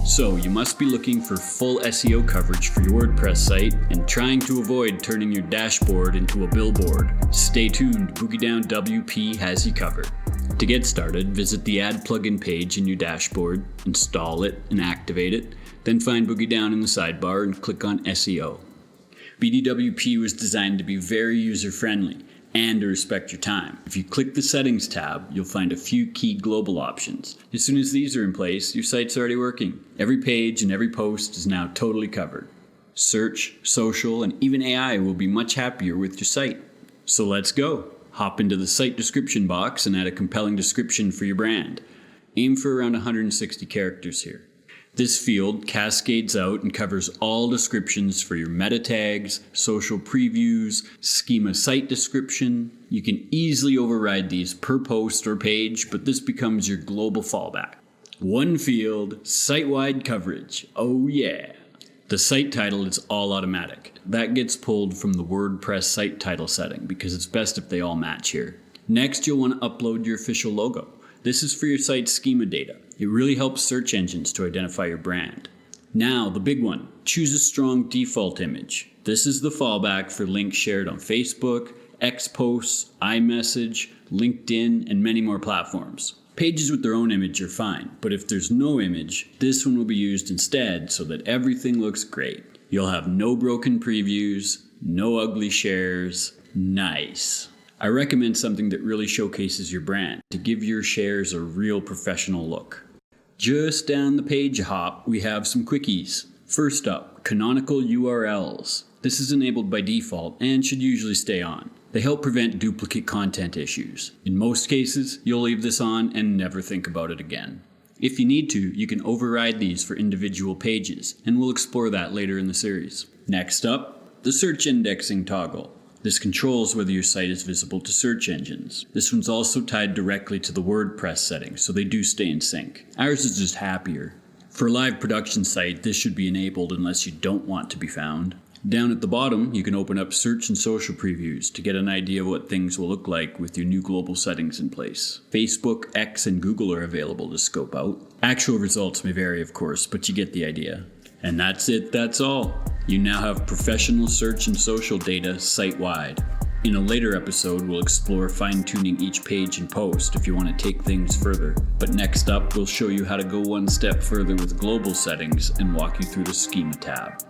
So you must be looking for full SEO coverage for your WordPress site and trying to avoid turning your dashboard into a billboard. Stay tuned, BDWP has you covered. To get started, visit the Add Plugin page in your dashboard, install it and activate it, then find Boogie down in the sidebar and click on SEO. BDWP was designed to be very user-friendly and to respect your time. If you click the Settings tab, you'll find a few key global options. As soon as these are in place, your site's already working. Every page and every post is now totally covered. Search, social, and even AI will be much happier with your site. So let's go. Hop into the site description box and add a compelling description for your brand. Aim for around 160 characters here. This field cascades out and covers all descriptions for your meta tags, social previews, schema site description. You can easily override these per post or page, but this becomes your global fallback. One field, site-wide coverage. Oh yeah. The site title is all automatic. That gets pulled from the WordPress site title setting because it's best if they all match here. Next, you'll want to upload your official logo. This is for your site's schema data. It really helps search engines to identify your brand. Now, the big one, choose a strong default image. This is the fallback for links shared on Facebook, X posts, iMessage, LinkedIn, and many more platforms. Pages with their own image are fine, but if there's no image, this one will be used instead so that everything looks great. You'll have no broken previews, no ugly shares. Nice. I recommend something that really showcases your brand to give your shares a real professional look. Just down the page hop, we have some quickies. First up, Canonical URLs. This is enabled by default and should usually stay on. They help prevent duplicate content issues. In most cases, you'll leave this on and never think about it again. If you need to, you can override these for individual pages, and we'll explore that later in the series. Next up, the search indexing toggle. This controls whether your site is visible to search engines. This one's also tied directly to the WordPress settings, so they do stay in sync. Ours is just happier. For a live production site, this should be enabled unless you don't want to be found. Down at the bottom, you can open up search and social previews to get an idea of what things will look like with your new global settings in place. Facebook, X, and Google are available to scope out. Actual results may vary, of course, but you get the idea. And that's it, that's all. You now have professional search and social data site-wide. In a later episode, we'll explore fine-tuning each page and post if you want to take things further. But next up, we'll show you how to go one step further with global settings and walk you through the schema tab.